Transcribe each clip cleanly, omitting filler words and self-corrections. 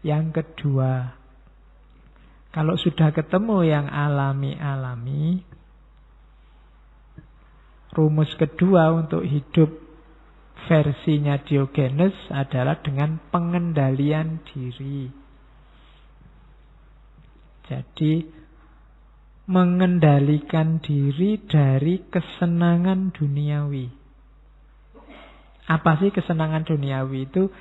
Yang kedua, kalau sudah ketemu yang alami-alami, rumus kedua untuk hidup versinya Diogenes adalah dengan pengendalian diri. Jadi mengendalikan diri dari kesenangan duniawi. Apa sih kesenangan duniawi itu?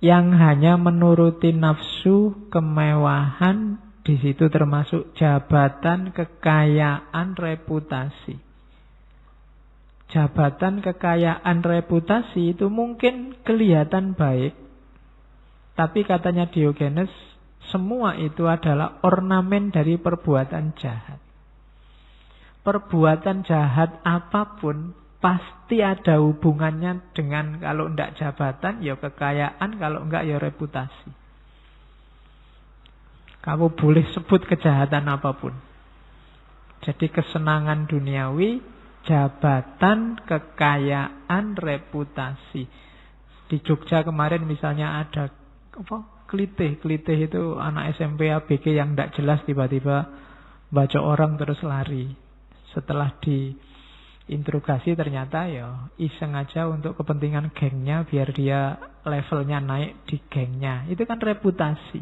Yang hanya menuruti nafsu, kemewahan, di situ termasuk jabatan, kekayaan, reputasi. Jabatan, kekayaan, reputasi itu mungkin kelihatan baik, tapi katanya Diogenes, semua itu adalah ornamen dari perbuatan jahat. Perbuatan jahat apapun pasti ada hubungannya dengan, kalau tidak jabatan, ya kekayaan, kalau enggak ya reputasi. Kamu boleh sebut kejahatan apapun. Jadi kesenangan duniawi, jabatan, kekayaan, reputasi. Di Jogja kemarin misalnya ada Klitih itu anak SMP ABG yang tidak jelas tiba-tiba baca orang terus lari. Setelah diinterogasi ternyata ya iseng aja untuk kepentingan gengnya biar dia levelnya naik di gengnya. Itu kan reputasi.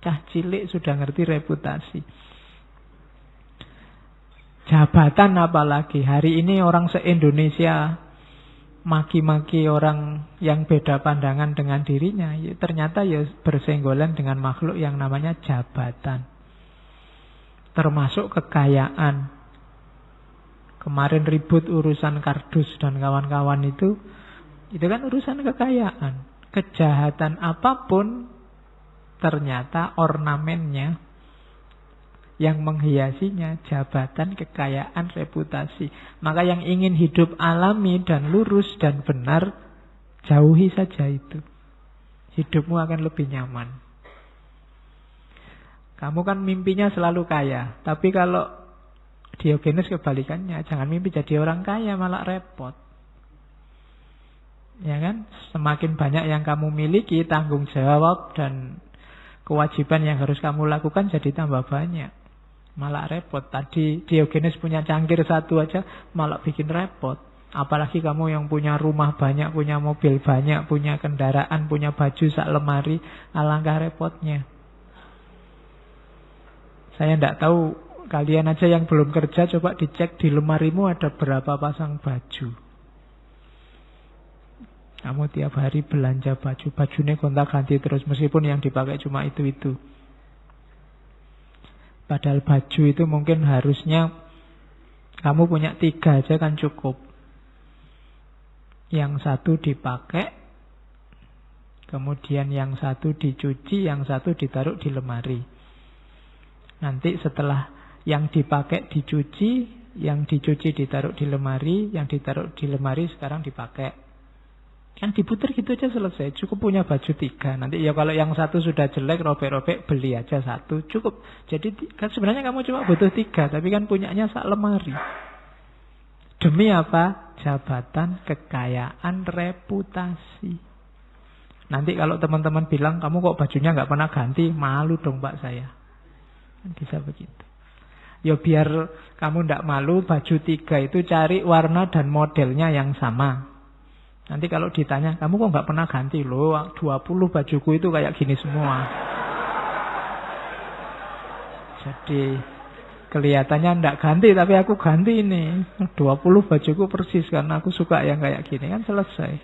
Cah cilik sudah ngerti reputasi. Jabatan apalagi. Hari ini orang se-Indonesia maki-maki orang yang beda pandangan dengan dirinya, ya, ternyata ya bersenggolan dengan makhluk yang namanya jabatan. Termasuk kekayaan. Kemarin ribut urusan kardus dan kawan-kawan itu kan urusan kekayaan. Kejahatan apapun ternyata ornamennya yang menghiasinya jabatan, kekayaan, reputasi. Maka yang ingin hidup alami dan lurus dan benar, jauhi saja itu. Hidupmu akan lebih nyaman. Kamu kan mimpinya selalu kaya, tapi kalau Diogenes kebalikannya, jangan mimpi jadi orang kaya, malah repot. Ya kan? Semakin banyak yang kamu miliki, tanggung jawab dan kewajiban yang harus kamu lakukan jadi tambah banyak. Malah repot. Tadi Diogenes punya cangkir satu aja malah bikin repot. Apalagi kamu yang punya rumah banyak, punya mobil banyak, punya kendaraan, punya baju sak lemari, alangkah repotnya. Saya tidak tahu, kalian aja yang belum kerja coba dicek di lemarimu ada berapa pasang baju. Kamu tiap hari belanja baju, bajunya gonta-ganti terus meskipun yang dipakai cuma itu-itu. Padahal baju itu mungkin harusnya kamu punya 3 aja kan cukup. Yang satu dipakai, kemudian yang satu dicuci, yang satu ditaruh di lemari. Nanti setelah yang dipakai dicuci, yang dicuci ditaruh di lemari, yang ditaruh di lemari sekarang dipakai. Kan diputar gitu aja selesai. Cukup punya baju 3. Nanti ya kalau yang satu sudah jelek, robek-robek, beli aja satu. Cukup. Jadi kan sebenarnya kamu cuma butuh 3, tapi kan punyanya sak lemari. Demi apa? Jabatan, kekayaan, reputasi. Nanti kalau teman-teman bilang, kamu kok bajunya nggak pernah ganti, malu dong Pak saya. Bisa begitu. Ya biar kamu ndak malu, baju 3 itu cari warna dan modelnya yang sama. Nanti kalau ditanya, kamu kok nggak pernah ganti? Loh, 20 bajuku itu kayak gini semua. Jadi kelihatannya ndak ganti, tapi aku ganti ini. 20 bajuku persis karena aku suka yang kayak gini. Kan selesai.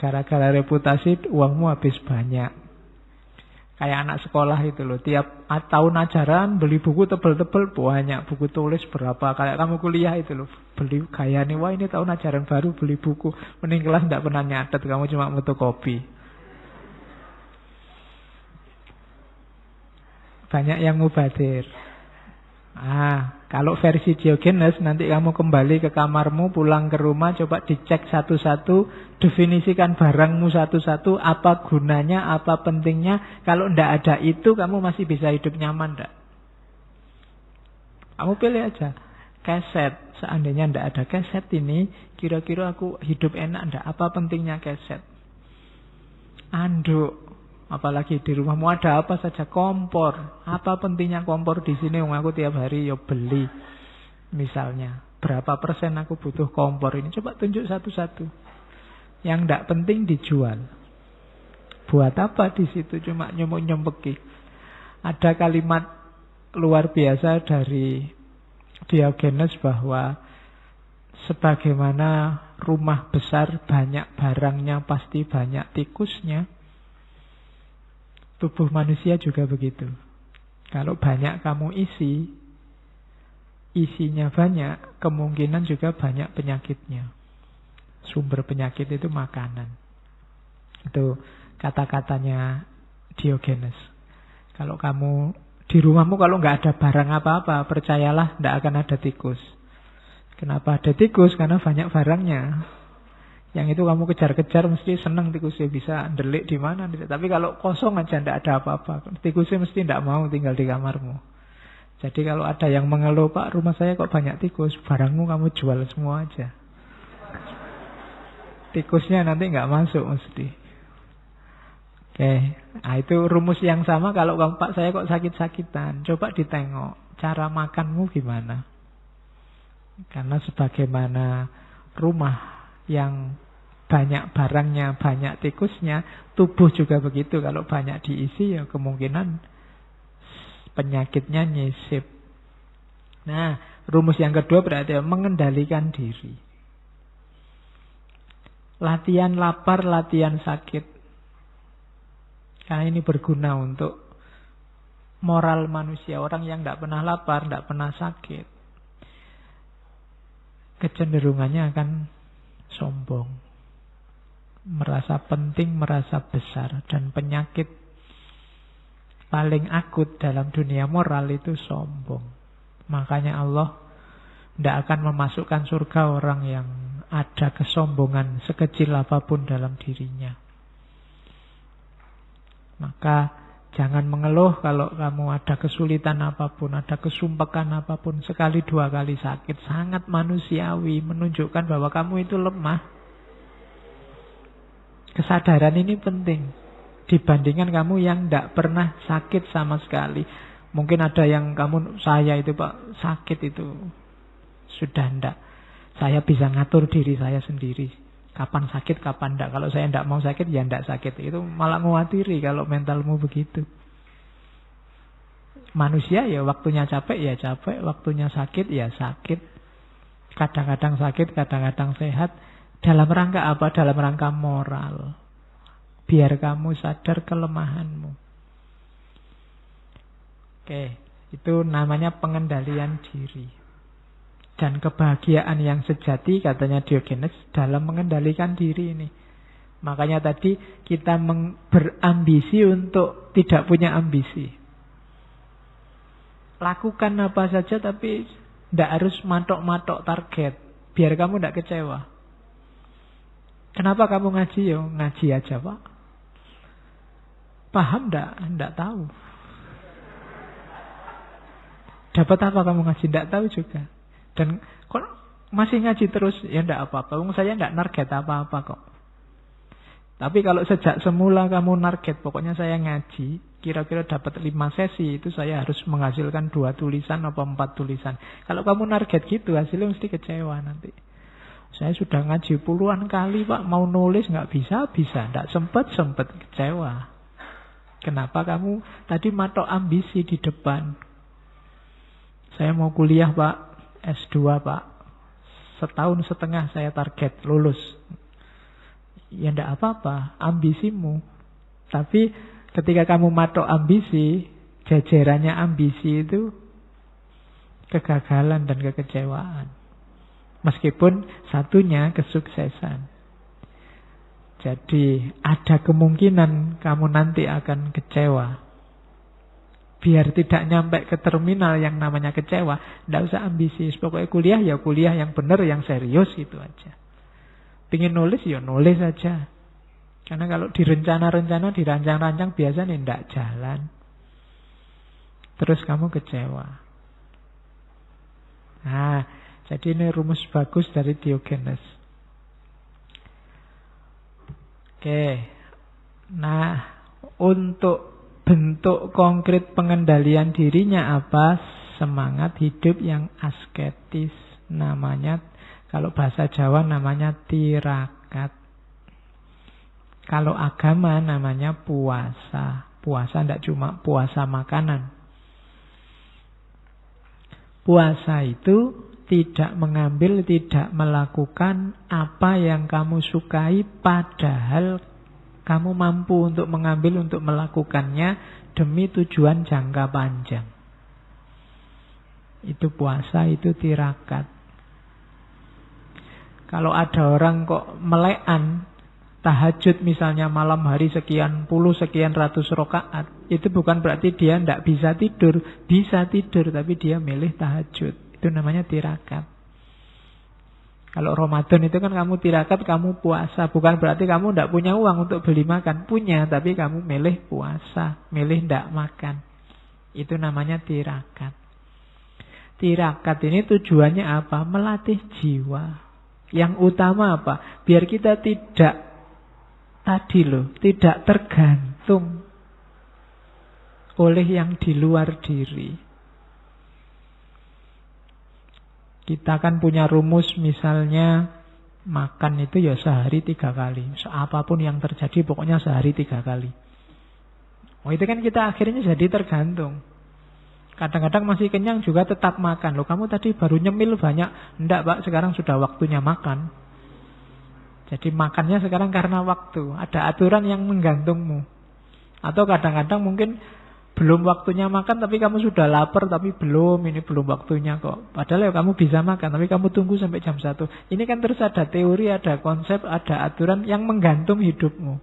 Gara-gara reputasi uangmu habis banyak. Kayak anak sekolah itu loh, tiap tahun ajaran beli buku tebel-tebel banyak, buku tulis berapa. Kayak kamu kuliah itu loh, beli gaya nih, wah ini tahun ajaran baru beli buku. Mending kelas tidak pernah nyatet, kamu cuma fotokopi. Banyak yang mubadir. Kalau versi Diogenes, nanti kamu kembali ke kamarmu, pulang ke rumah, coba dicek satu-satu, definisikan barangmu satu-satu, apa gunanya, apa pentingnya. Kalau ndak ada itu, kamu masih bisa hidup nyaman ndak? Kamu pilih aja. Keset, seandainya ndak ada keset ini, kira-kira aku hidup enak ndak? Apa pentingnya keset? Anduk, Apalagi di rumahmu ada apa saja, kompor. Apa pentingnya kompor di sini? Aku tiap hari ya beli. Misalnya, berapa persen aku butuh kompor ini? Coba tunjuk satu-satu. Yang tidak penting dijual. Buat apa di situ? Cuma nyempeki. Ada kalimat luar biasa dari Diogenes bahwa sebagaimana rumah besar banyak barangnya pasti banyak tikusnya, tubuh manusia juga begitu. Kalau banyak kamu isinya banyak, kemungkinan juga banyak penyakitnya. Sumber penyakit itu makanan. Itu kata-katanya Diogenes. Kalau kamu di rumahmu kalau nggak ada barang apa-apa, percayalah nggak akan ada tikus. Kenapa ada tikus? Karena banyak barangnya. Yang itu kamu kejar-kejar mesti seneng tikusnya, bisa ndelik di mana. Tapi kalau kosong aja nggak ada apa-apa, tikusnya mesti nggak mau tinggal di kamarmu. Jadi kalau ada yang mengeluh, Pak rumah saya kok banyak tikus, barangmu kamu jual semua aja. Tikusnya nanti nggak masuk mesti. Oke, nah itu rumus yang sama kalau Pak saya kok sakit-sakitan. Coba ditengok cara makanmu gimana. Karena sebagaimana rumah yang banyak barangnya, banyak tikusnya, tubuh juga begitu. Kalau banyak diisi ya kemungkinan penyakitnya nyisip. Nah, rumus yang kedua berarti mengendalikan diri. Latihan lapar, latihan sakit. Karena ini berguna untuk moral manusia. Orang yang tidak pernah lapar, tidak pernah sakit, kecenderungannya akan sombong, merasa penting, merasa besar. Dan penyakit paling akut dalam dunia moral itu sombong. Makanya Allah tidak akan memasukkan surga orang yang ada kesombongan sekecil apapun dalam dirinya. Maka jangan mengeluh kalau kamu ada kesulitan apapun, ada kesumpekan apapun, sekali dua kali sakit. Sangat manusiawi, menunjukkan bahwa kamu itu lemah. Kesadaran ini penting dibandingkan kamu yang tidak pernah sakit sama sekali. Mungkin ada yang saya itu Pak sakit itu sudah tidak. Saya bisa ngatur diri saya sendiri. Kapan sakit, kapan tidak. Kalau saya tidak mau sakit, ya tidak sakit. Itu malah mewatiri kalau mentalmu begitu. Manusia ya waktunya capek, ya capek. Waktunya sakit, ya sakit. Kadang-kadang sakit, kadang-kadang sehat. Dalam rangka apa? Dalam rangka moral. Biar kamu sadar kelemahanmu. Oke, itu namanya pengendalian diri. Dan kebahagiaan yang sejati, katanya Diogenes, dalam mengendalikan diri ini. Makanya tadi kita berambisi untuk tidak punya ambisi. Lakukan apa saja tapi tidak harus matok-matok target. Biar kamu tidak kecewa. Kenapa kamu ngaji? Ya ngaji aja Pak. Paham tidak? Tidak tahu. Dapat apa kamu ngaji? Tidak tahu juga. Dan kok masih ngaji terus? Ya tidak apa-apa. Saya tidak narget apa-apa kok. Tapi kalau sejak semula kamu narget, pokoknya saya ngaji, kira-kira dapat 5 sesi, itu saya harus menghasilkan 2 tulisan atau 4 tulisan. Kalau kamu narget gitu, hasilnya mesti kecewa nanti. Saya sudah ngaji puluhan kali Pak, mau nulis nggak bisa, tidak sempat kecewa. Kenapa kamu tadi matok ambisi di depan? Saya mau kuliah Pak. S2 Pak, 1,5 tahun saya target lulus. Ya tidak apa-apa, ambisimu. Tapi ketika kamu matok ambisi, jajarannya ambisi itu kegagalan dan kekecewaan. Meskipun satunya kesuksesan. Jadi ada kemungkinan kamu nanti akan kecewa. Biar tidak nyampe ke terminal yang namanya kecewa, tidak usah ambisius. Pokoknya kuliah ya kuliah yang benar, yang serius, gitu aja. Pingin nulis ya nulis aja. Karena kalau direncana-rencana, dirancang-rancang, biasanya tidak jalan. Terus kamu kecewa. Nah, jadi ini rumus bagus dari Diogenes. Oke. Nah, untuk bentuk konkret pengendalian dirinya apa? Semangat hidup yang asketis. Namanya, kalau bahasa Jawa namanya tirakat. Kalau agama namanya puasa. Puasa tidak cuma puasa makanan. Puasa itu tidak mengambil, tidak melakukan apa yang kamu sukai, padahal kamu mampu untuk mengambil, untuk melakukannya demi tujuan jangka panjang. Itu puasa, itu tirakat. Kalau ada orang kok melekan, tahajud misalnya malam hari sekian puluh, sekian ratus rakaat, itu bukan berarti dia tidak bisa tidur. Bisa tidur, tapi dia milih tahajud. Itu namanya tirakat. Kalau Ramadan itu kan kamu tirakat, kamu puasa. Bukan berarti kamu tidak punya uang untuk beli makan. Punya, tapi kamu milih puasa. Milih tidak makan. Itu namanya tirakat. Tirakat ini tujuannya apa? Melatih jiwa. Yang utama apa? Biar kita tidak tidak tergantung oleh yang di luar diri. Kita kan punya rumus misalnya makan itu ya sehari 3 kali. Apapun yang terjadi pokoknya sehari 3 kali. Oh itu kan kita akhirnya jadi tergantung. Kadang-kadang masih kenyang juga tetap makan. Loh kamu tadi baru nyemil banyak. Enggak Pak, sekarang sudah waktunya makan. Jadi makannya sekarang karena waktu. Ada aturan yang menggantungmu. Atau kadang-kadang mungkin belum waktunya makan tapi kamu sudah lapar tapi ini belum waktunya kok. Padahal ya kamu bisa makan tapi kamu tunggu sampai jam 1. Ini kan terus ada teori, ada konsep, ada aturan yang menggantung hidupmu.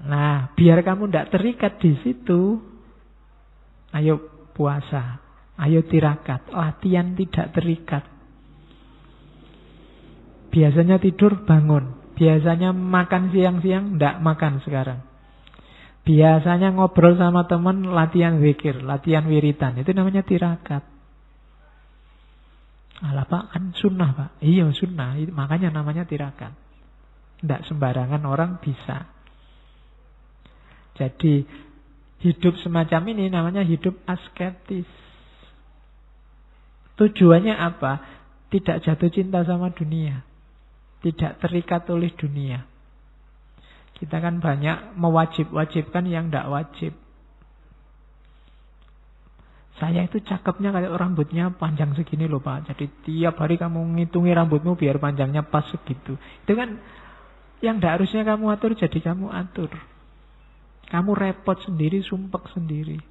Nah, biar kamu tidak terikat di situ, ayo puasa, ayo tirakat, latihan tidak terikat. Biasanya tidur bangun, biasanya makan siang-siang tidak makan sekarang. Biasanya ngobrol sama teman, latihan zikir, latihan wiritan. Itu namanya tirakat. Alah Pak, kan sunnah Pak. Iya sunnah, makanya namanya tirakat. Tidak sembarangan orang bisa. Jadi hidup semacam ini namanya hidup asketis. Tujuannya apa? Tidak jatuh cinta sama dunia. Tidak terikat oleh dunia. Kita kan banyak mewajib-wajibkan yang tidak wajib. Saya itu cakepnya kayak rambutnya panjang segini loh Pak. Jadi tiap hari kamu ngitungi rambutmu biar panjangnya pas segitu. Itu kan yang tidak harusnya kamu atur jadi kamu atur. Kamu repot sendiri, sumpek sendiri.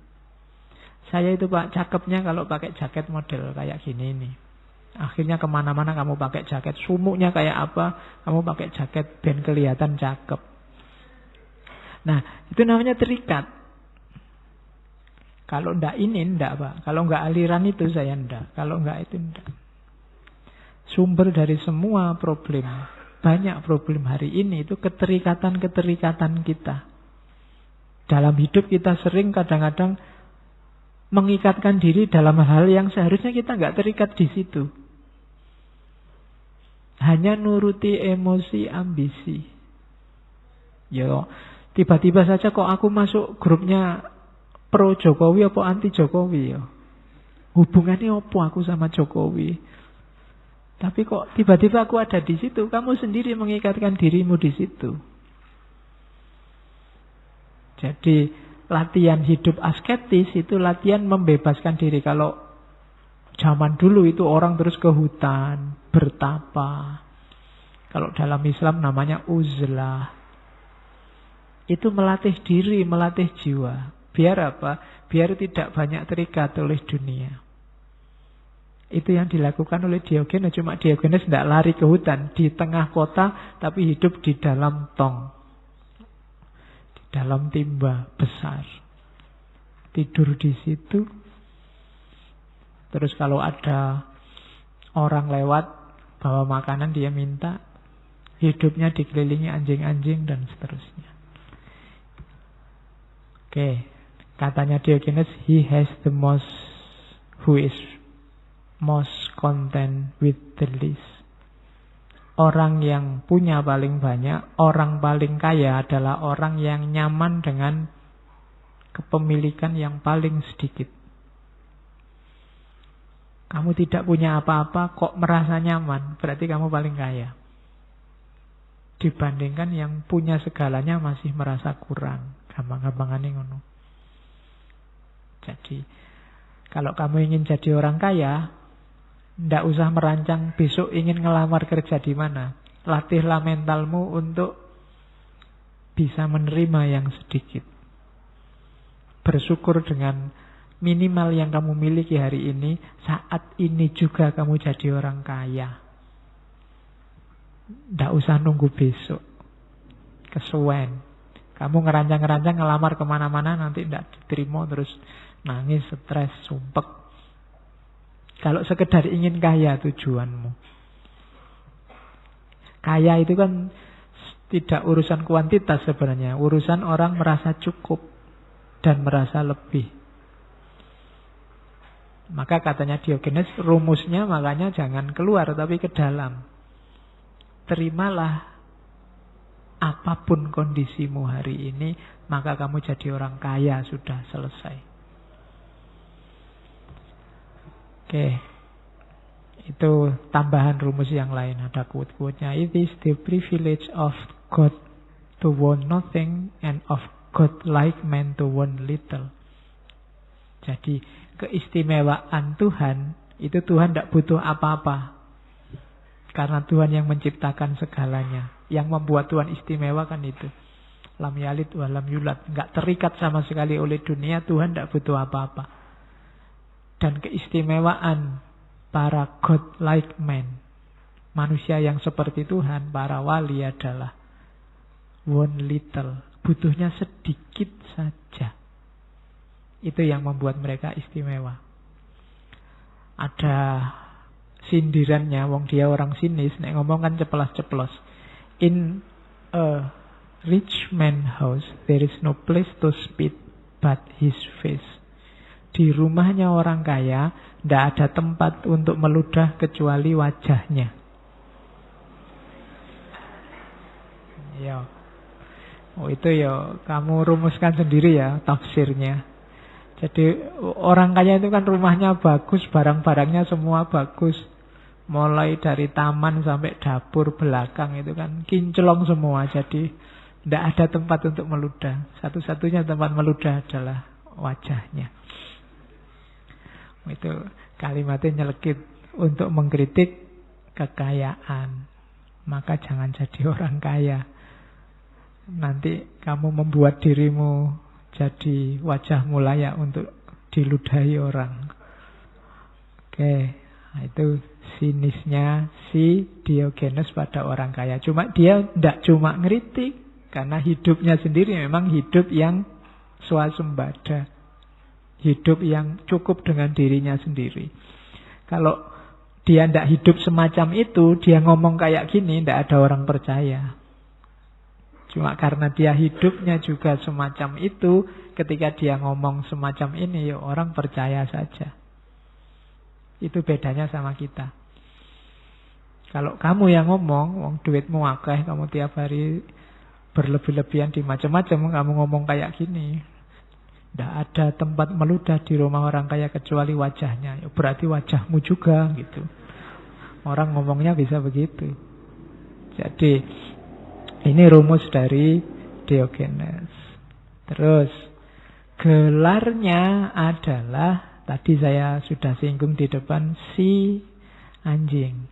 Saya itu Pak cakepnya kalau pakai jaket model kayak gini nih. Akhirnya kemana-mana kamu pakai jaket. Sumuknya kayak apa, kamu pakai jaket ben kelihatan cakep. Nah, itu namanya terikat. Kalau ndak ini ndak Pak. Kalau nggak aliran itu saya ndak. Kalau nggak itu ndak. Sumber dari semua problem, banyak problem hari ini itu keterikatan-keterikatan kita. Dalam hidup kita sering kadang-kadang mengikatkan diri dalam hal yang seharusnya kita nggak terikat di situ. Hanya nuruti emosi, ambisi. Yo, tiba-tiba saja kok aku masuk grupnya pro Jokowi apa anti Jokowi ya. Hubungannya apa aku sama Jokowi? Tapi kok tiba-tiba aku ada di situ, kamu sendiri mengikatkan dirimu di situ. Jadi latihan hidup asketis itu latihan membebaskan diri. Kalau zaman dulu itu orang terus ke hutan, bertapa. Kalau dalam Islam namanya uzlah. Itu melatih diri, melatih jiwa. Biar apa? Biar tidak banyak terikat oleh dunia. Itu yang dilakukan oleh Diogenes. Cuma Diogenes tidak lari ke hutan. Di tengah kota, tapi hidup di dalam tong. Di dalam timba besar. Tidur di situ. Terus kalau ada orang lewat, bawa makanan dia minta. Hidupnya dikelilingi anjing-anjing dan seterusnya. Oke, katanya Diogenes, who is most content with the least. Orang yang punya paling banyak, orang paling kaya adalah orang yang nyaman dengan kepemilikan yang paling sedikit. Kamu tidak punya apa-apa kok merasa nyaman, berarti kamu paling kaya. Dibandingkan yang punya segalanya masih merasa kurang. Gampang-gampangan ngono. Jadi, kalau kamu ingin jadi orang kaya, ndak usah merancang besok ingin ngelamar kerja di mana. Latihlah mentalmu untuk bisa menerima yang sedikit. Bersyukur dengan minimal yang kamu miliki hari ini. Saat ini juga kamu jadi orang kaya. Ndak usah nunggu besok. Kesuwen. Kamu ngerancang-ngerancang ngelamar kemana-mana, nanti ndak diterima, terus nangis, stres, sumpek. Kalau sekedar ingin kaya tujuanmu. Kaya itu kan tidak urusan kuantitas sebenarnya. Urusan orang merasa cukup dan merasa lebih. Maka katanya Diogenes, rumusnya makanya jangan keluar tapi ke dalam. Terimalah apapun kondisimu hari ini, maka kamu jadi orang kaya, sudah selesai. Oke, itu tambahan rumus yang lain. Ada quote-quote-nya. It is the privilege of God to want nothing and of God-like man to want little. Jadi keistimewaan Tuhan, itu Tuhan tidak butuh apa-apa. Karena Tuhan yang menciptakan segalanya. Yang membuat Tuhan istimewa kan itu. Lam yalid wa lam yulad. Enggak terikat sama sekali oleh dunia, Tuhan tidak butuh apa-apa. Dan keistimewaan para God-like men, manusia yang seperti Tuhan, para wali adalah one little, butuhnya sedikit saja. Itu yang membuat mereka istimewa. Ada sindirannya, wong dia orang sinis, nek ngomong kan ceplas-ceplos. In a rich man's house, there is no place to spit but his face. Di rumahnya orang kaya, tidak ada tempat untuk meludah kecuali wajahnya. Ya, itu ya kamu rumuskan sendiri ya tafsirnya. Jadi orang kaya itu kan rumahnya bagus, barang-barangnya semua bagus. Mulai dari taman sampai dapur belakang itu kan kinclong semua. Jadi tidak ada tempat untuk meludah. Satu-satunya tempat meludah adalah wajahnya. Itu kalimatnya nyelekit untuk mengkritik kekayaan. Maka jangan jadi orang kaya. Nanti kamu membuat dirimu jadi wajahmu layak untuk diludahi orang. Oke, itu sinisnya si Diogenes pada orang kaya. Cuma dia tidak cuma ngeritik, karena hidupnya sendiri memang hidup yang swasembada. Hidup yang cukup dengan dirinya sendiri. Kalau dia tidak hidup semacam itu, dia ngomong kayak gini, tidak ada orang percaya. Cuma karena dia hidupnya juga semacam itu, ketika dia ngomong semacam ini, ya orang percaya saja. Itu bedanya sama kita. Kalau kamu yang ngomong, wong duitmu akeh, kamu tiap hari berlebih-lebihan di macam-macam, kamu ngomong kayak gini, tidak ada tempat meludah di rumah orang kaya kecuali wajahnya. Ya, berarti wajahmu juga gitu. Orang ngomongnya bisa begitu. Jadi ini rumus dari Diogenes. Terus gelarnya adalah, tadi saya sudah singgung di depan, si anjing.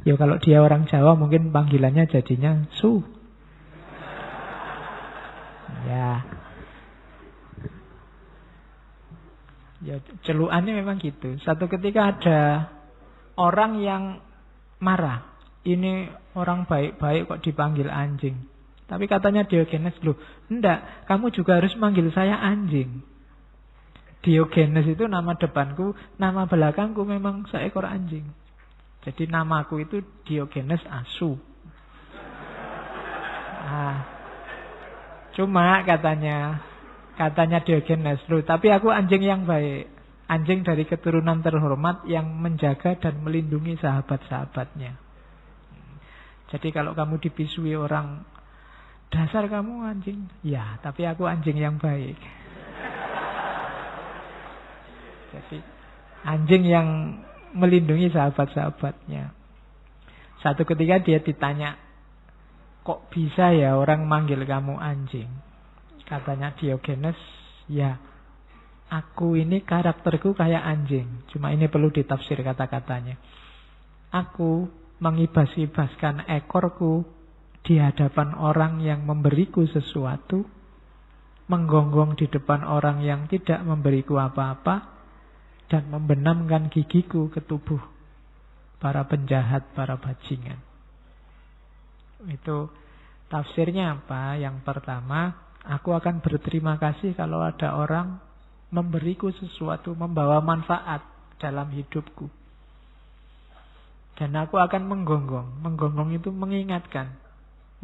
Ya kalau dia orang Jawa mungkin panggilannya jadinya Su. Ya. Ya, celuannya memang gitu. Satu ketika ada orang yang marah. Ini orang baik-baik kok dipanggil anjing. Tapi katanya Diogenes, loh, enggak, kamu juga harus manggil saya anjing. Diogenes itu nama depanku, nama belakangku memang seekor anjing. Jadi namaku itu Diogenes Asu. Nah, cuma katanya Diogenes, loh, tapi aku anjing yang baik. Anjing dari keturunan terhormat yang menjaga dan melindungi sahabat-sahabatnya. Jadi kalau kamu dipisui orang, dasar kamu anjing. Ya, tapi aku anjing yang baik. Jadi anjing yang melindungi sahabat-sahabatnya. Satu ketika dia ditanya, kok bisa ya orang manggil kamu anjing? Katanya Diogenes, ya aku ini karakterku kayak anjing. Cuma ini perlu ditafsir kata-katanya. Aku mengibas-ibaskan ekorku di hadapan orang yang memberiku sesuatu, menggonggong di depan orang yang tidak memberiku apa-apa, dan membenamkan gigiku ke tubuh para penjahat, para bajingan. Itu tafsirnya apa? Yang pertama, aku akan berterima kasih kalau ada orang memberiku sesuatu, membawa manfaat dalam hidupku. Dan aku akan menggonggong. Menggonggong itu mengingatkan,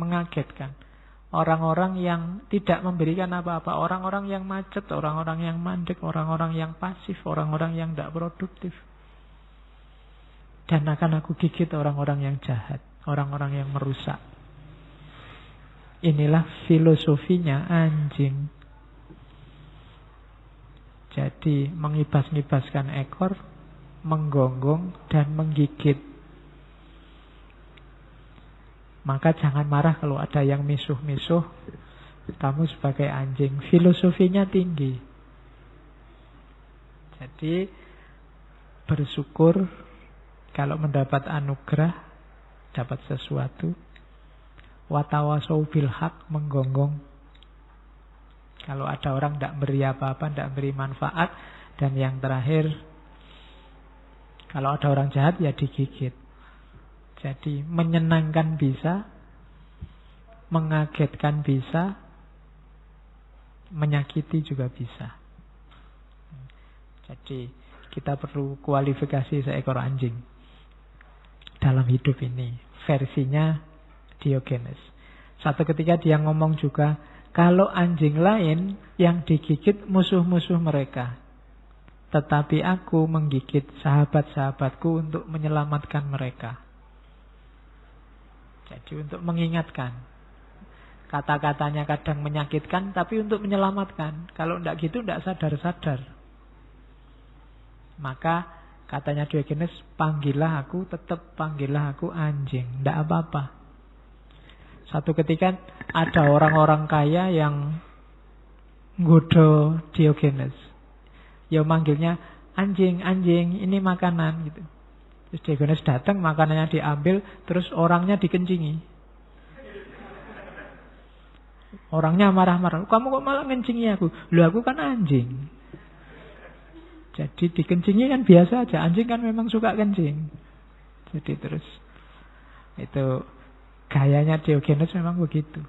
mengagetkan orang-orang yang tidak memberikan apa-apa, orang-orang yang macet, orang-orang yang mandek, orang-orang yang pasif, orang-orang yang tidak produktif. Dan akan aku gigit orang-orang yang jahat, orang-orang yang merusak. Inilah filosofinya anjing. Jadi mengibas-ngibaskan ekor, menggonggong dan menggigit. Maka jangan marah kalau ada yang misuh-misuh. Kamu sebagai anjing, filosofinya tinggi. Jadi bersyukur kalau mendapat anugerah, dapat sesuatu. Watawasau bil haq, menggonggong. Kalau ada orang tidak beri apa-apa, tidak beri manfaat. Dan yang terakhir, kalau ada orang jahat ya digigit. Jadi menyenangkan bisa, mengagetkan bisa, menyakiti juga bisa. Jadi kita perlu kualifikasi seekor anjing dalam hidup ini. Versinya Diogenes. Satu ketika dia ngomong juga, kalau anjing lain yang digigit musuh-musuh mereka, tetapi aku menggigit sahabat-sahabatku untuk menyelamatkan mereka. Jadi untuk mengingatkan. Kata-katanya kadang menyakitkan, tapi untuk menyelamatkan. Kalau tidak gitu, tidak sadar-sadar. Maka katanya Diogenes, panggillah aku, tetap panggillah aku anjing. Tidak apa-apa. Satu ketika ada orang-orang kaya yang nggoda Diogenes. Ya manggilnya, anjing, anjing, ini makanan gitu. Terus Diogenes datang, makanannya diambil, terus orangnya dikencingi. Orangnya marah-marah. Kamu kok malah ngencingi aku? Loh, aku kan anjing. Jadi dikencingi kan biasa aja. Anjing kan memang suka kencing. Jadi terus itu gayanya Diogenes memang begitu.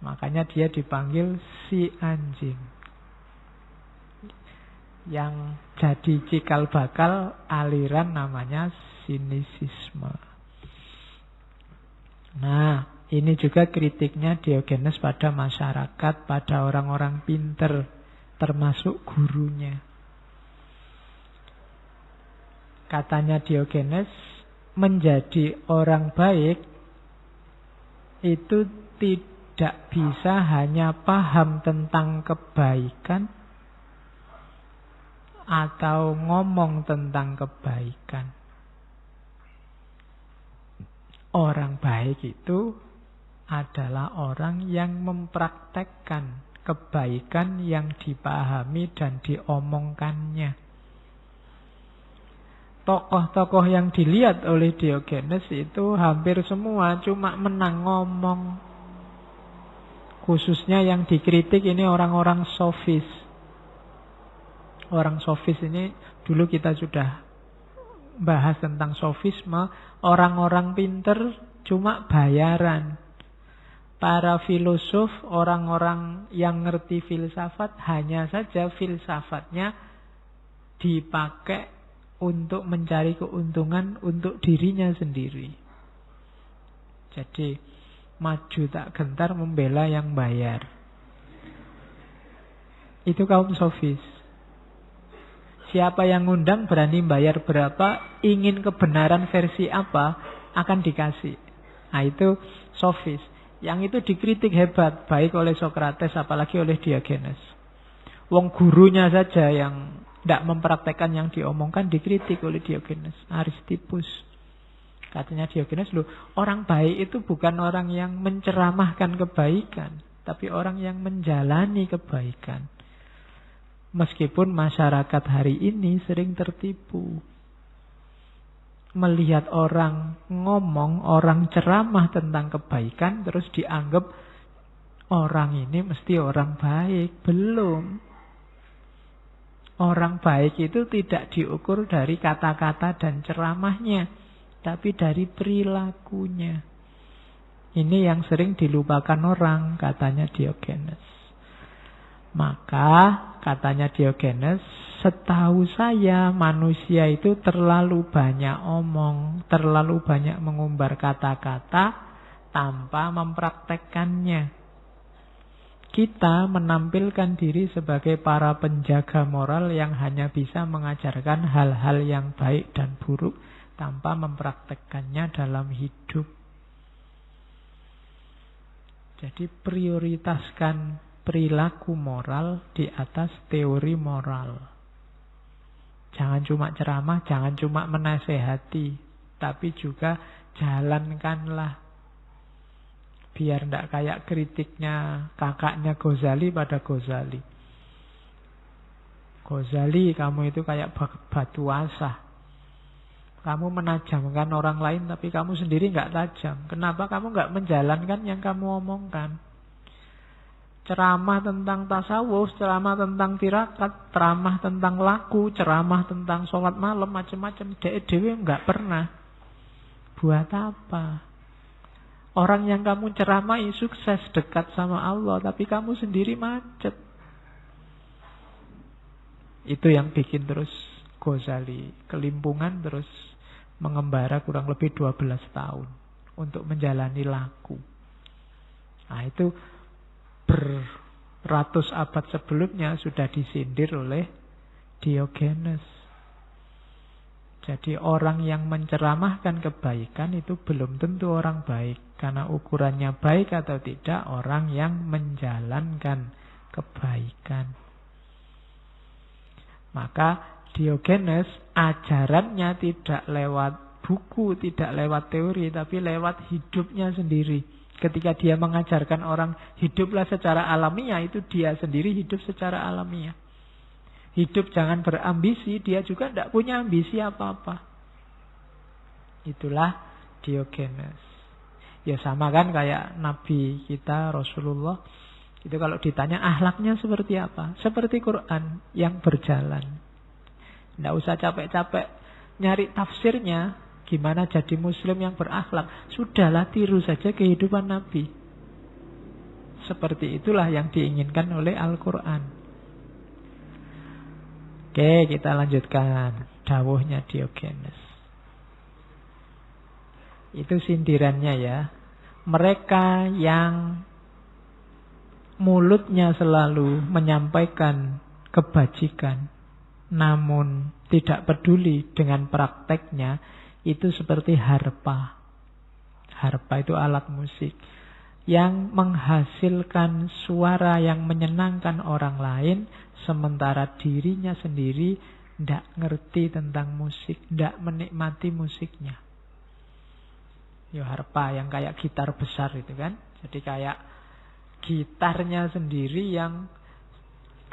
Makanya dia dipanggil si anjing. Yang jadi cikal bakal aliran namanya sinisisme. Nah, ini juga kritiknya Diogenes pada masyarakat, pada orang-orang pinter, termasuk gurunya. Katanya Diogenes, menjadi orang baik itu tidak bisa hanya paham tentang kebaikan atau ngomong tentang kebaikan. Orang baik itu adalah orang yang mempraktekkan kebaikan yang dipahami dan diomongkannya. Tokoh-tokoh yang dilihat oleh Diogenes itu hampir semua cuma menang ngomong. Khususnya yang dikritik ini orang-orang sofis. Orang sofis ini dulu kita sudah bahas tentang sofisme. Orang-orang pinter cuma bayaran. Para filosof, orang-orang yang ngerti filsafat, hanya saja filsafatnya dipakai untuk mencari keuntungan untuk dirinya sendiri. Jadi maju tak gentar membela yang bayar. Itu kaum sofis. Siapa yang ngundang berani bayar berapa, ingin kebenaran versi apa, akan dikasih. Nah itu sofis. Yang itu dikritik hebat, baik oleh Sokrates apalagi oleh Diogenes. Wong gurunya saja yang tidak mempraktekkan yang diomongkan dikritik oleh Diogenes. Aristippus. Katanya Diogenes, loh, orang baik itu bukan orang yang menceramahkan kebaikan, tapi orang yang menjalani kebaikan. Meskipun masyarakat hari ini sering tertipu. Melihat orang ngomong, orang ceramah tentang kebaikan, terus dianggap orang ini mesti orang baik. Belum. Orang baik itu tidak diukur dari kata-kata dan ceramahnya, tapi dari perilakunya. Ini yang sering dilupakan orang, katanya Diogenes. Maka, katanya Diogenes, setahu saya manusia itu terlalu banyak omong, terlalu banyak mengumbar kata-kata tanpa mempraktekkannya. Kita menampilkan diri sebagai para penjaga moral yang hanya bisa mengajarkan hal-hal yang baik dan buruk tanpa mempraktekkannya dalam hidup. Jadi prioritaskan perilaku moral di atas teori moral. Jangan cuma ceramah, jangan cuma menasehati, tapi juga jalankanlah. Biar tidak kayak kritiknya kakaknya Ghazali pada Ghazali. Ghazali, kamu itu kayak batu asah. Kamu menajamkan orang lain, tapi kamu sendiri nggak tajam. Kenapa kamu nggak menjalankan yang kamu omongkan? Ceramah tentang tasawuf, ceramah tentang tirakat, ceramah tentang laku, ceramah tentang sholat malam, macam-macam. Dewe nggak pernah. Buat apa? Orang yang kamu ceramai sukses dekat sama Allah, tapi kamu sendiri macet. Itu yang bikin terus Ghazali kelimpungan, terus mengembara kurang lebih 12 tahun untuk menjalani laku. Nah itu beratus abad sebelumnya sudah disindir oleh Diogenes. Jadi orang yang menceramahkan kebaikan itu belum tentu orang baik. Karena ukurannya baik atau tidak orang yang menjalankan kebaikan. Maka Diogenes ajarannya tidak lewat buku, tidak lewat teori, tapi lewat hidupnya sendiri. Ketika dia mengajarkan orang hiduplah secara alamiah, itu dia sendiri hidup secara alamiah. Hidup jangan berambisi, dia juga tidak punya ambisi apa-apa. Itulah Diogenes. Ya sama kan kayak Nabi kita Rasulullah. Itu kalau ditanya akhlaknya seperti apa? Seperti Quran yang berjalan. Tidak usah capek-capek nyari tafsirnya. Gimana jadi muslim yang berakhlak? Sudahlah, tiru saja kehidupan Nabi. Seperti itulah yang diinginkan oleh Al-Quran. Oke, kita lanjutkan dawuhnya Diogenes. Itu sindirannya ya. Mereka yang mulutnya selalu menyampaikan kebajikan, namun tidak peduli dengan prakteknya, itu seperti harpa. Harpa itu alat musik yang menghasilkan suara yang menyenangkan orang lain, sementara dirinya sendiri tidak ngerti tentang musik, tidak menikmati musiknya. Ya harpa yang kayak gitar besar itu kan. Jadi kayak gitarnya sendiri yang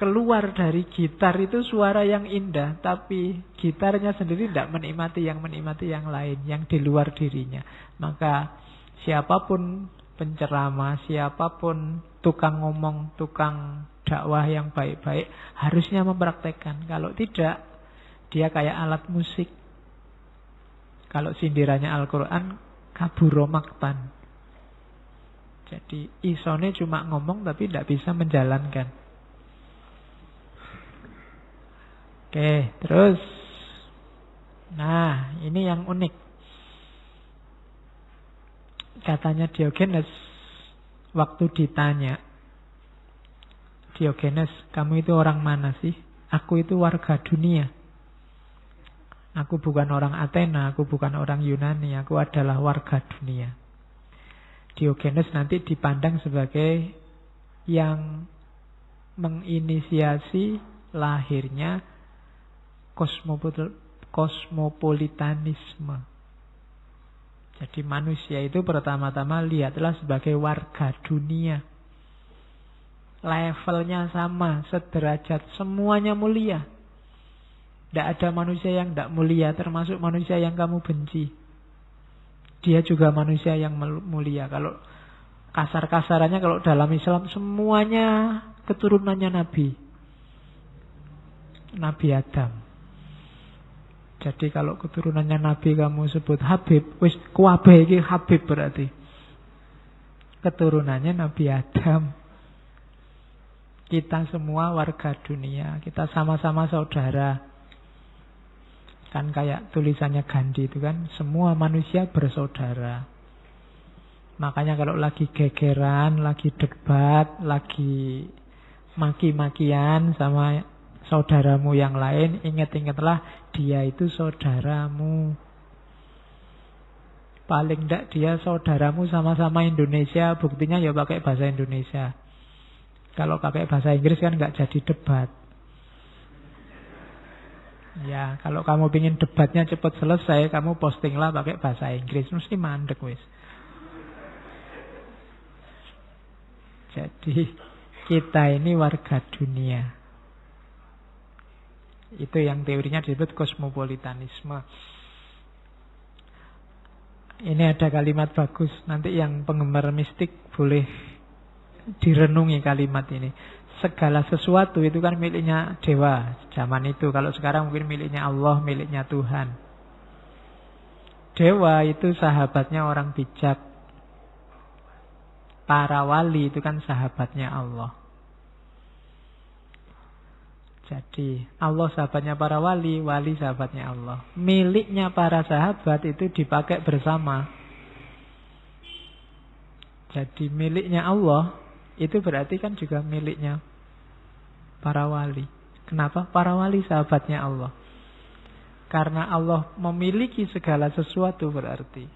keluar dari gitar itu suara yang indah, tapi gitarnya sendiri tidak menikmati yang lain, yang di luar dirinya. Maka siapapun penceramah, siapapun tukang ngomong, tukang dakwah yang baik-baik harusnya mempraktekkan. Kalau tidak, dia kayak alat musik. Kalau sindirannya Al-Quran, kaburo maktan. Jadi isone cuma ngomong tapi tidak bisa menjalankan. Oke, terus. Nah, ini yang unik. Katanya Diogenes, waktu ditanya, Diogenes, kamu itu orang mana sih? Aku itu warga dunia. Aku bukan orang Athena, aku bukan orang Yunani, aku adalah warga dunia. Diogenes nanti dipandang sebagai yang menginisiasi lahirnya kosmopolitanisme. Jadi manusia itu pertama-tama lihatlah sebagai warga dunia. Levelnya sama, sederajat, semuanya mulia. Tidak ada manusia yang tidak mulia, termasuk manusia yang kamu benci. Dia juga manusia yang mulia. Kalau kasar-kasarannya, kalau dalam Islam semuanya keturunannya Nabi. Nabi Adam. Jadi kalau keturunannya Nabi kamu sebut Habib, wis kuwabe iki Habib berarti. Keturunannya Nabi Adam. Kita semua warga dunia, kita sama-sama saudara. Kan kayak tulisannya Gandhi itu kan, semua manusia bersaudara. Makanya kalau lagi gegeran, lagi debat, lagi maki-makian sama saudaramu yang lain, ingat-ingatlah dia itu saudaramu. Paling tidak dia saudaramu, sama-sama Indonesia, buktinya ya pakai bahasa Indonesia. Kalau pakai bahasa Inggris kan nggak jadi debat. Ya, kalau kamu pingin debatnya cepat selesai, kamu postinglah pakai bahasa Inggris, mesti mandek wis. Jadi kita ini warga dunia. Itu yang teorinya disebut kosmopolitanisme. Ini ada kalimat bagus, nanti yang penggemar mistik boleh direnungi kalimat ini. Segala sesuatu itu kan miliknya dewa zaman itu. Kalau sekarang mungkin miliknya Allah, miliknya Tuhan. Dewa itu sahabatnya orang bijak. Para wali itu kan sahabatnya Allah. Jadi Allah sahabatnya para wali, wali sahabatnya Allah. Miliknya para sahabat itu dipakai bersama. Jadi miliknya Allah itu berarti kan juga miliknya para wali. Kenapa? Para wali sahabatnya Allah. Karena Allah memiliki segala sesuatu, berarti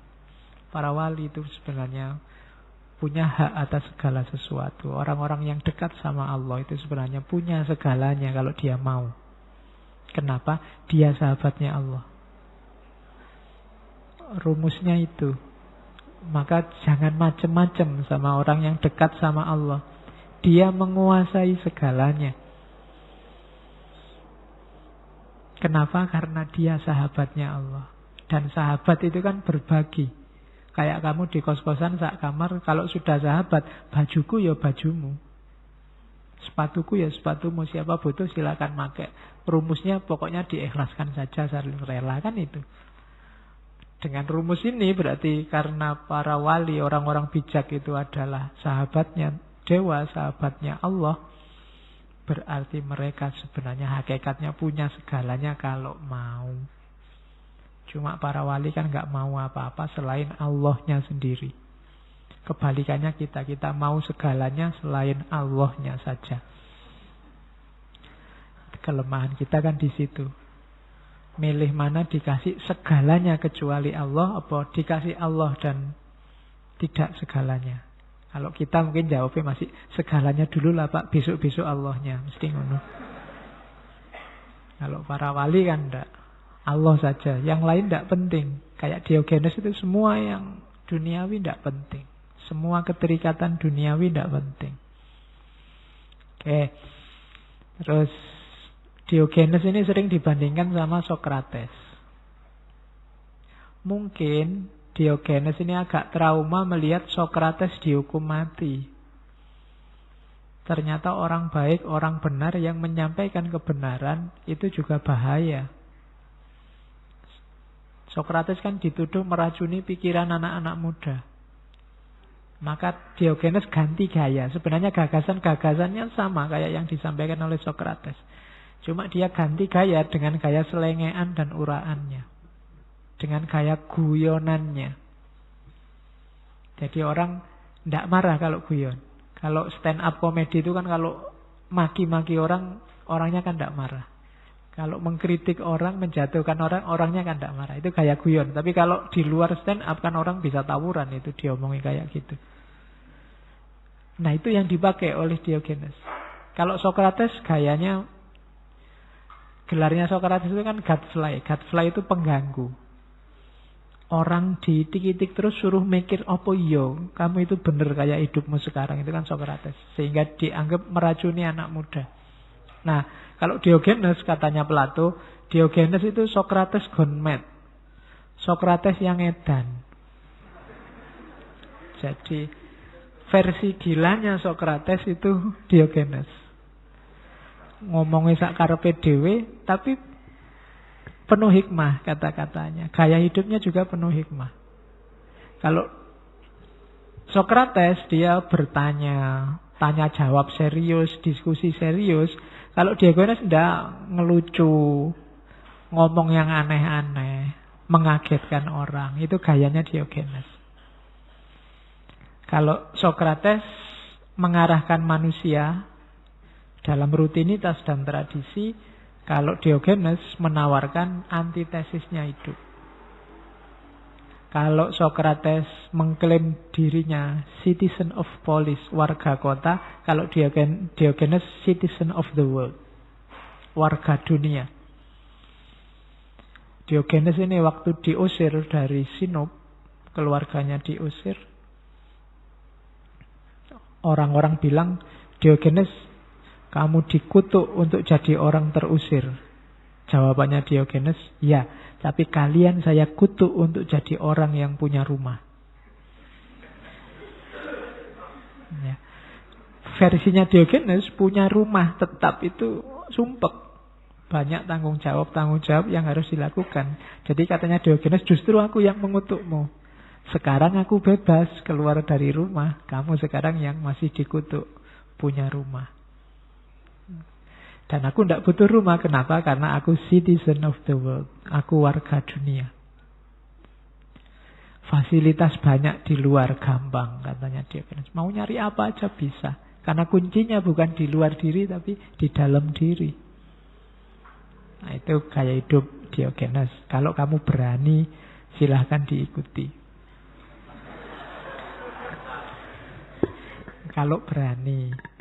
para wali itu sebenarnya punya hak atas segala sesuatu. Orang-orang yang dekat sama Allah itu sebenarnya punya segalanya kalau dia mau. Kenapa? Dia sahabatnya Allah. Rumusnya itu. Maka jangan macem-macem sama orang yang dekat sama Allah. Dia menguasai segalanya. Kenapa? Karena dia sahabatnya Allah. Dan sahabat itu kan berbagi. Kayak kamu di kos-kosan sak kamar, kalau sudah sahabat, bajuku ya bajumu, sepatuku ya sepatumu, siapa butuh silakan pakai. Rumusnya pokoknya diikhlaskan saja, saling rela, kan itu. Dengan rumus ini berarti karena para wali, orang-orang bijak itu adalah sahabatnya dewa, sahabatnya Allah, berarti mereka sebenarnya hakikatnya punya segalanya kalau mau. Cuma para wali kan gak mau apa-apa selain Allahnya sendiri. Kebalikannya kita mau segalanya selain Allahnya saja. Kelemahan kita kan di situ. Milih mana dikasih segalanya kecuali Allah, apa dikasih Allah dan tidak segalanya. Kalau kita mungkin jawabnya masih segalanya dulu lah Pak, besok-besok Allahnya. Mesti ngono. Kalau para wali kan enggak. Allah saja. Yang lain enggak penting. Kayak Diogenes itu semua yang duniawi enggak penting. Semua keterikatan duniawi enggak penting. Oke. Terus Diogenes ini sering dibandingkan sama Sokrates. Mungkin Diogenes ini agak trauma melihat Sokrates dihukum mati. Ternyata orang baik, orang benar yang menyampaikan kebenaran itu juga bahaya. Sokrates kan dituduh meracuni pikiran anak-anak muda. Maka Diogenes ganti gaya. Sebenarnya gagasan-gagasannya sama kayak yang disampaikan oleh Sokrates. Cuma dia ganti gaya dengan gaya selengean dan uraannya. Dengan gaya guyonannya. Jadi orang tidak marah kalau guyon. Kalau stand up komedi itu kan kalau maki-maki orang, orangnya kan tidak marah. Kalau mengkritik orang, menjatuhkan orang, orangnya kan tidak marah. Itu gaya guyon. Tapi kalau di luar stand up kan orang bisa tawuran itu diomongin kayak gitu. Nah itu yang dipakai oleh Diogenes. Kalau Socrates gayanya, gelarnya Socrates itu kan gadfly. Gadfly itu pengganggu. Orang ditik-tik terus suruh mikir, apa iya, kamu itu bener kayak hidupmu sekarang. Itu kan Socrates. Sehingga dianggap meracuni anak muda. Nah, kalau Diogenes, katanya Plato, Diogenes itu Socrates gone mad. Socrates yang edan. Jadi, versi gilanya Socrates itu Diogenes. Ngomongnya sak karepe dhewe, tapi penuh hikmah kata-katanya. Gaya hidupnya juga penuh hikmah. Kalau Socrates, dia bertanya, tanya jawab serius, diskusi serius. Kalau Diogenes enggak, ngelucu, ngomong yang aneh-aneh, mengagetkan orang. Itu gayanya Diogenes. Kalau Socrates mengarahkan manusia dalam rutinitas dan tradisi, kalau Diogenes menawarkan antitesisnya hidup. Kalau Socrates mengklaim dirinya citizen of polis, warga kota. Kalau Diogenes citizen of the world, warga dunia. Diogenes ini waktu diusir dari Sinop, keluarganya diusir. Orang-orang bilang, Diogenes, kamu dikutuk untuk jadi orang terusir. Jawabannya Diogenes, ya, tapi kalian saya kutuk untuk jadi orang yang punya rumah. Ya. Versinya Diogenes punya rumah tetap itu sumpek. Banyak tanggung jawab yang harus dilakukan. Jadi katanya Diogenes, justru aku yang mengutukmu. Sekarang aku bebas keluar dari rumah. Kamu sekarang yang masih dikutuk punya rumah. Dan aku tidak butuh rumah. Kenapa? Karena aku citizen of the world. Aku warga dunia. Fasilitas banyak di luar gampang, katanya Diogenes. Mau nyari apa aja bisa. Karena kuncinya bukan di luar diri, tapi di dalam diri. Nah itu gaya hidup Diogenes. Kalau kamu berani, silahkan diikuti. Kalau berani.